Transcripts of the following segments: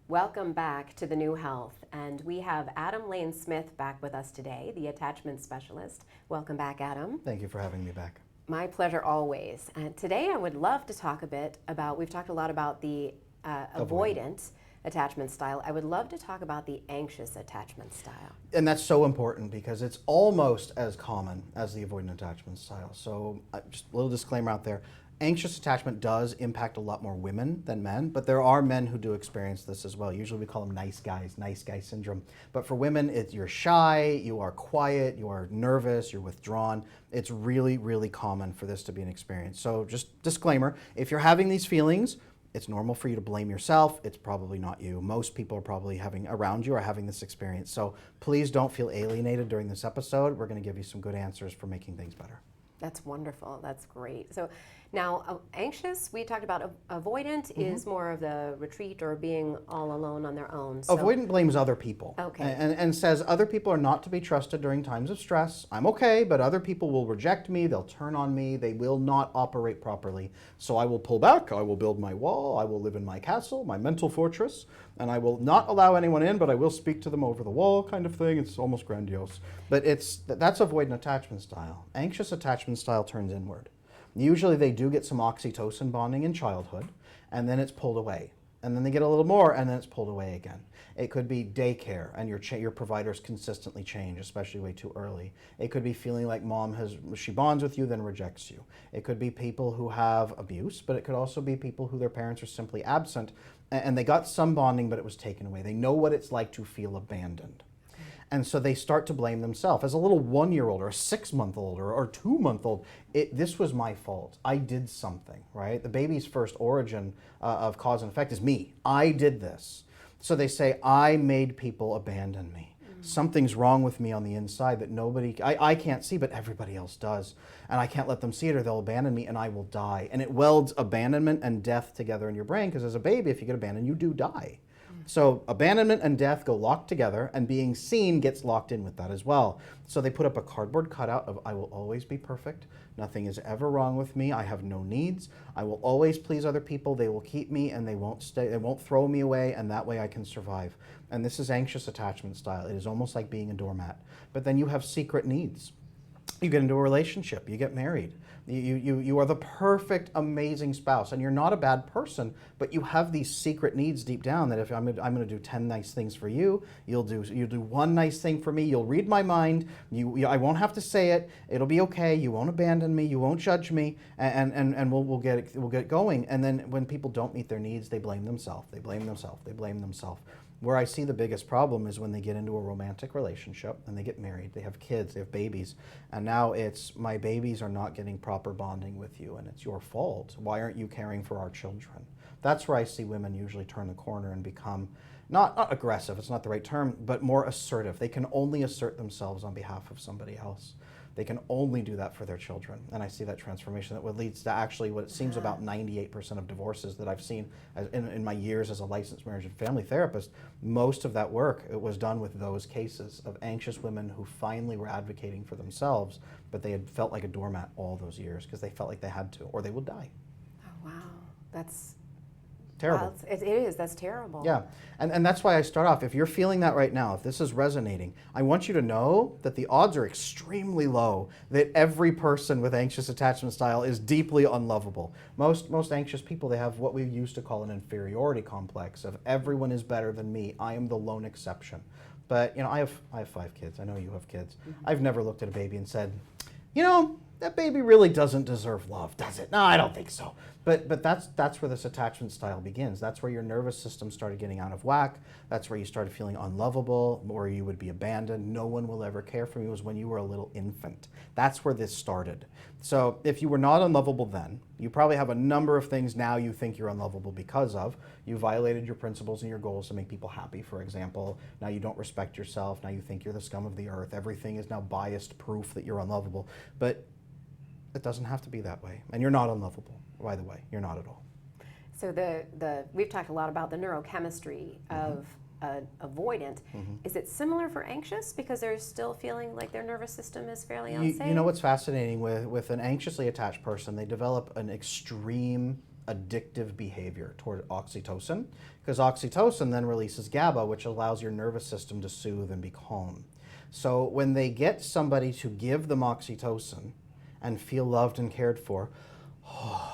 Welcome back to The New Health, and we have Adam Lane Smith back with us today, the attachment specialist. Welcome back, Adam. Thank you for having me back. My pleasure always. And today I would love to talk a bit about, we've talked a lot about the avoidant attachment style. I would love to talk about the anxious attachment style. And that's so important because it's almost as common as the avoidant attachment style. So just a little disclaimer out there. Anxious attachment does impact a lot more women than men, but there are men who do experience this as well. Usually we call them nice guys, nice guy syndrome. But for women, you're shy, you are quiet, you are nervous, you're withdrawn. It's really, really common for this to be an experience. So just disclaimer, if you're having these feelings, it's normal for you to blame yourself. It's probably not you. Most people are probably around you are having this experience. So please don't feel alienated during this episode. We're going to give you some good answers for making things better. That's wonderful. That's great. So now, anxious, we talked about avoidant is more of the retreat or being all alone on their own. So avoidant blames other people. Okay. And says other people are not to be trusted during times of stress. I'm okay, but other people will reject me. They'll turn on me. They will not operate properly. So I will pull back. I will build my wall. I will live in my castle, my mental fortress, and I will not allow anyone in, but I will speak to them over the wall kind of thing. It's almost grandiose. But that's avoidant attachment style. Anxious attachment style turns inward. Usually they do get some oxytocin bonding in childhood, and then it's pulled away. And then they get a little more, and then it's pulled away again. It could be daycare, and your providers consistently change, especially way too early. It could be feeling like she bonds with you, then rejects you. It could be people who have abuse, but it could also be people who their parents are simply absent, and they got some bonding, but it was taken away. They know what it's like to feel abandoned. And so they start to blame themselves. As a little 1-year-old or a 6-month-old or 2-month-old, this was my fault. I did something, right? The baby's first origin of cause and effect is me. I did this. So they say, I made people abandon me. Something's wrong with me on the inside that I can't see, but everybody else does. And I can't let them see it or they'll abandon me and I will die. And it welds abandonment and death together in your brain because as a baby, if you get abandoned, you do die. So abandonment and death go locked together, and being seen gets locked in with that as well. So they put up a cardboard cutout of I will always be perfect. Nothing is ever wrong with me. I have no needs. I will always please other people. They will keep me and they won't throw me away, and that way I can survive. And this is anxious attachment style. It is almost like being a doormat. But then you have secret needs. You get into a relationship, you get married. You are the perfect, amazing spouse, and you're not a bad person, but you have these secret needs deep down that if I'm going to do 10 nice things for you, you'll do one nice thing for me, you'll read my mind, I won't have to say it, it'll be okay, you won't abandon me, you won't judge me, and we'll get it going. And then when people don't meet their needs, they blame themselves, they blame themselves, they blame themselves. Where I see the biggest problem is when they get into a romantic relationship and they get married, they have kids, they have babies, and now it's my babies are not getting proper bonding with you and it's your fault. Why aren't you caring for our children? That's where I see women usually turn the corner and become not aggressive, it's not the right term, but more assertive. They can only assert themselves on behalf of somebody else. They can only do that for their children. And I see that transformation that leads to actually what it seems about 98% of divorces that I've seen in my years as a licensed marriage and family therapist. Most of that work, it was done with those cases of anxious women who finally were advocating for themselves, but they had felt like a doormat all those years because they felt like they had to, or they would die. Oh, wow. That's terrible. Wow, it is. That's terrible. Yeah, and that's why I start off. If you're feeling that right now, if this is resonating, I want you to know that the odds are extremely low that every person with anxious attachment style is deeply unlovable. Most anxious people, they have what we used to call an inferiority complex of everyone is better than me. I am the lone exception. But I have 5 kids. I know you have kids. I've never looked at a baby and said, that baby really doesn't deserve love, does it? No, I don't think so. But that's where this attachment style begins. That's where your nervous system started getting out of whack. That's where you started feeling unlovable, or you would be abandoned. No one will ever care for you. It was when you were a little infant. That's where this started. So if you were not unlovable then, you probably have a number of things now you think you're unlovable because of. You violated your principles and your goals to make people happy, for example. Now you don't respect yourself. Now you think you're the scum of the earth. Everything is now biased proof that you're unlovable. But it doesn't have to be that way. And you're not unlovable, by the way. You're not at all. So we've talked a lot about the neurochemistry of avoidant. Is it similar for anxious because they're still feeling like their nervous system is fairly unsafe? You know what's fascinating with an anxiously attached person, they develop an extreme addictive behavior toward oxytocin, because oxytocin then releases GABA, which allows your nervous system to soothe and be calm. So when they get somebody to give them oxytocin and feel loved and cared for,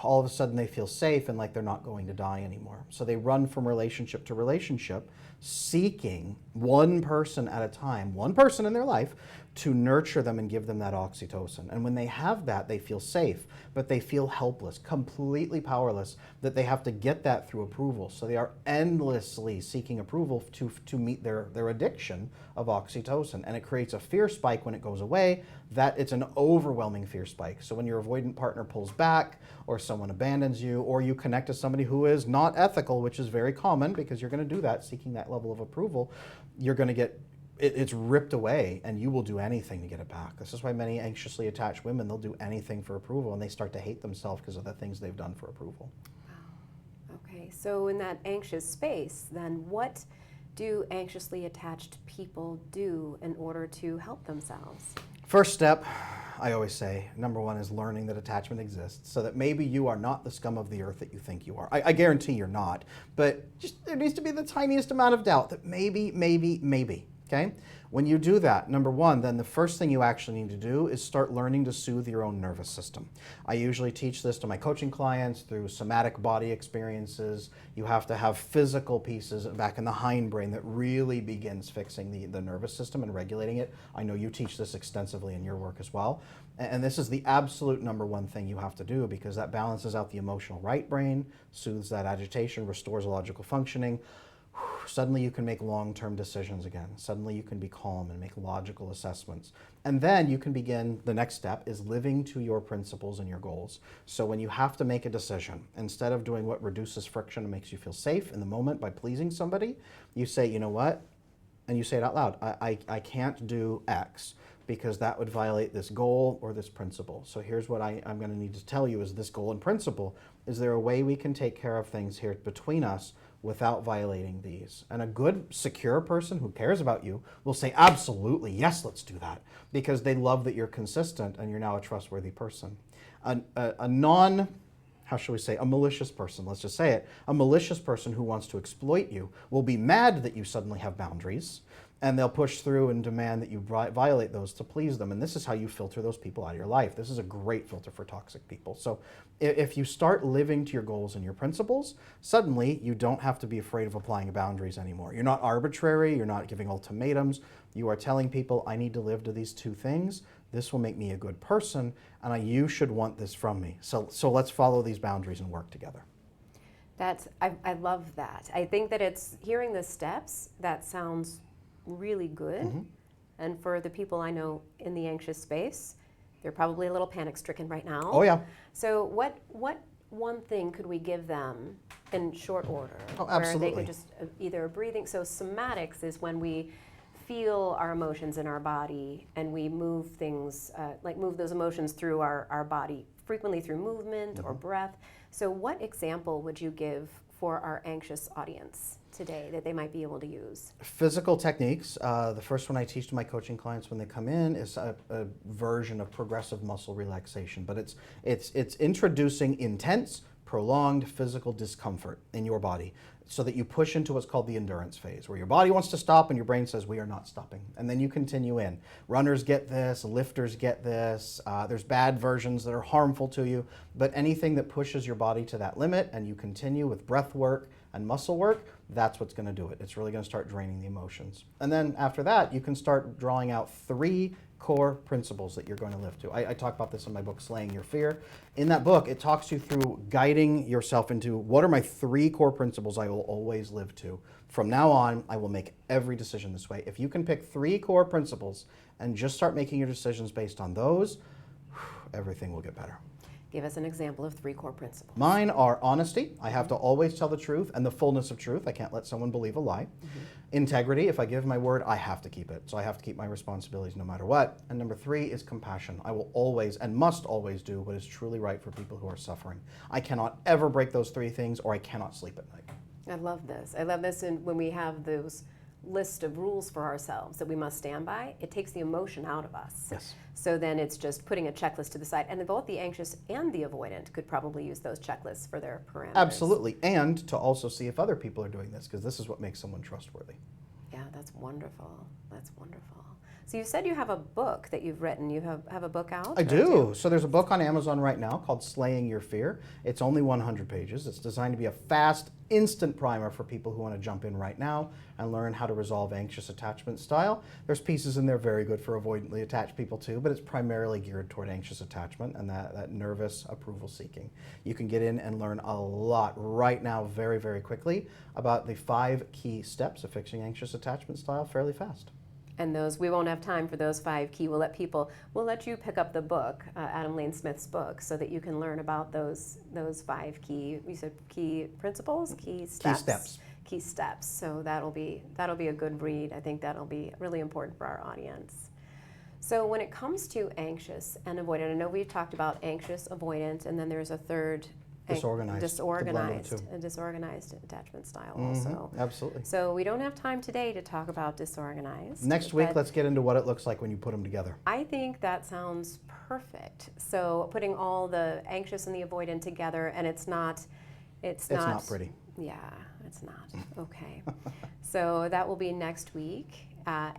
all of a sudden they feel safe and like they're not going to die anymore. So they run from relationship to relationship, seeking one person at a time, one person in their life, to nurture them and give them that oxytocin. And when they have that, they feel safe, but they feel helpless, completely powerless, that they have to get that through approval. So they are endlessly seeking approval to meet their addiction of oxytocin. And it creates a fear spike when it goes away, that it's an overwhelming fear spike. So when your avoidant partner pulls back, or someone abandons you, or you connect to somebody who is not ethical, which is very common because you're going to do that, seeking that level of approval, you're going to get it's ripped away, and you will do anything to get it back. This is why many anxiously attached women, they'll do anything for approval, and they start to hate themselves because of the things they've done for approval. Wow. Okay, so in that anxious space, then what do anxiously attached people do in order to help themselves? First step, I always say, number one is learning that attachment exists, so that maybe you are not the scum of the earth that you think you are. I guarantee you're not, but just there needs to be the tiniest amount of doubt that maybe. Okay? When you do that, number one, then the first thing you actually need to do is start learning to soothe your own nervous system. I usually teach this to my coaching clients through somatic body experiences. You have to have physical pieces back in the hindbrain that really begins fixing the nervous system and regulating it. I know you teach this extensively in your work as well. And this is the absolute number one thing you have to do, because that balances out the emotional right brain, soothes that agitation, restores logical functioning. Suddenly you can make long-term decisions again. Suddenly you can be calm and make logical assessments. And then you can begin, the next step is living to your principles and your goals. So when you have to make a decision, instead of doing what reduces friction and makes you feel safe in the moment by pleasing somebody, you say, you know what? And you say it out loud. I can't do X because that would violate this goal or this principle. So here's what I'm going to need to tell you is this goal and principle. Is there a way we can take care of things here between us without violating these? And a good, secure person who cares about you will say, absolutely, yes, let's do that, because they love that you're consistent and you're now a trustworthy person. A malicious person, let's just say it, a malicious person who wants to exploit you will be mad that you suddenly have boundaries, and they'll push through and demand that you violate those to please them. And this is how you filter those people out of your life. This is a great filter for toxic people. So if you start living to your goals and your principles, suddenly you don't have to be afraid of applying boundaries anymore. You're not arbitrary, you're not giving ultimatums. You are telling people, I need to live to these two things. This will make me a good person, and you should want this from me. So let's follow these boundaries and work together. I love that. I think that it's hearing the steps, that sounds really good. Mm-hmm. And for the people I know in the anxious space, they're probably a little panic-stricken right now. Oh yeah. So what one thing could we give them in short order? Oh, absolutely. Where they could just either breathing. So somatics is when we feel our emotions in our body and we move things, move those emotions through our body, frequently through movement or breath. So what example would you give for our anxious audience today that they might be able to use? Physical techniques. The first one I teach to my coaching clients when they come in is a version of progressive muscle relaxation, but it's introducing intense, prolonged physical discomfort in your body so that you push into what's called the endurance phase, where your body wants to stop and your brain says, we are not stopping. And then you continue in. Runners get this, lifters get this, there's bad versions that are harmful to you, but anything that pushes your body to that limit and you continue with breath work and muscle work, that's what's going to do it. It's really going to start draining the emotions. And then after that, you can start drawing out 3 core principles that you're going to live to. I talk about this in my book, Slaying Your Fear. In that book, it talks you through guiding yourself into what are my 3 core principles I will always live to. From now on, I will make every decision this way. If you can pick 3 core principles and just start making your decisions based on those, everything will get better. Give us an example of 3 core principles. Mine are honesty. I have to always tell the truth and the fullness of truth. I can't let someone believe a lie. Mm-hmm. Integrity. If I give my word, I have to keep it. So I have to keep my responsibilities no matter what. And number 3 is compassion. I will always and must always do what is truly right for people who are suffering. I cannot ever break those 3 things, or I cannot sleep at night. I love this. I love this when we have those list of rules for ourselves that we must stand by, it takes the emotion out of us. Yes. So then it's just putting a checklist to the side. And both the anxious and the avoidant could probably use those checklists for their parameters. Absolutely. And to also see if other people are doing this, because this is what makes someone trustworthy. Yeah, that's wonderful. That's wonderful. So you said you have a book that you've written. You have a book out? I do. So there's a book on Amazon right now called Slaying Your Fear. It's only 100 pages. It's designed to be a fast, instant primer for people who want to jump in right now and learn how to resolve anxious attachment style. There's pieces in there very good for avoidantly attached people too, but it's primarily geared toward anxious attachment and that nervous approval seeking. You can get in and learn a lot right now very, very quickly about the 5 key steps of fixing anxious attachment style fairly fast. And those, we won't have time for those 5 key. We'll let you pick up the book, Adam Lane Smith's book, so that you can learn about those 5 key, you said key principles, key steps. Key steps. So that'll be a good read. I think that'll be really important for our audience. So when it comes to anxious and avoidant, I know we've talked about anxious, avoidant, and then there's a third, disorganized attachment style also. Absolutely. So we don't have time today to talk about disorganized. Next week, let's get into what it looks like when you put them together. I think that sounds perfect. So putting all the anxious and the avoidant together, and it's not pretty. Yeah, it's not. Okay. So that will be next week.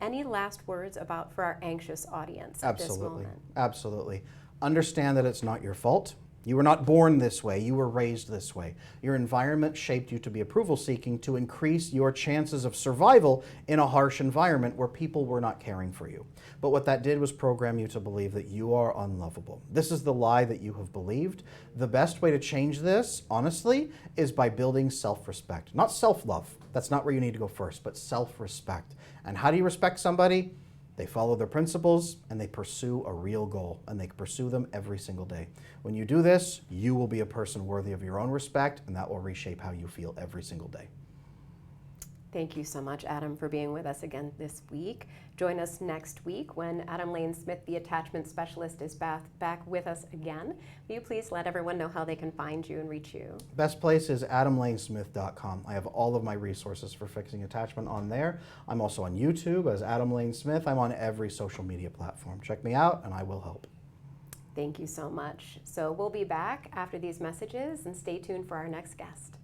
Any last words for our anxious audience at this moment? Absolutely. Understand that it's not your fault. You were not born this way. You were raised this way. Your environment shaped you to be approval seeking to increase your chances of survival in a harsh environment where people were not caring for you. But what that did was program you to believe that you are unlovable. This is the lie that you have believed. The best way to change this, honestly, is by building self-respect. Not self-love. That's not where you need to go first, but self-respect. And how do you respect somebody? They follow their principles and they pursue a real goal, and they pursue them every single day. When you do this, you will be a person worthy of your own respect, and that will reshape how you feel every single day. Thank you so much, Adam, for being with us again this week. Join us next week when Adam Lane Smith, the attachment specialist, is back with us again. Will you please let everyone know how they can find you and reach you? Best place is adamlanesmith.com. I have all of my resources for fixing attachment on there. I'm also on YouTube as Adam Lane Smith. I'm on every social media platform. Check me out and I will help. Thank you so much. So we'll be back after these messages, and stay tuned for our next guest.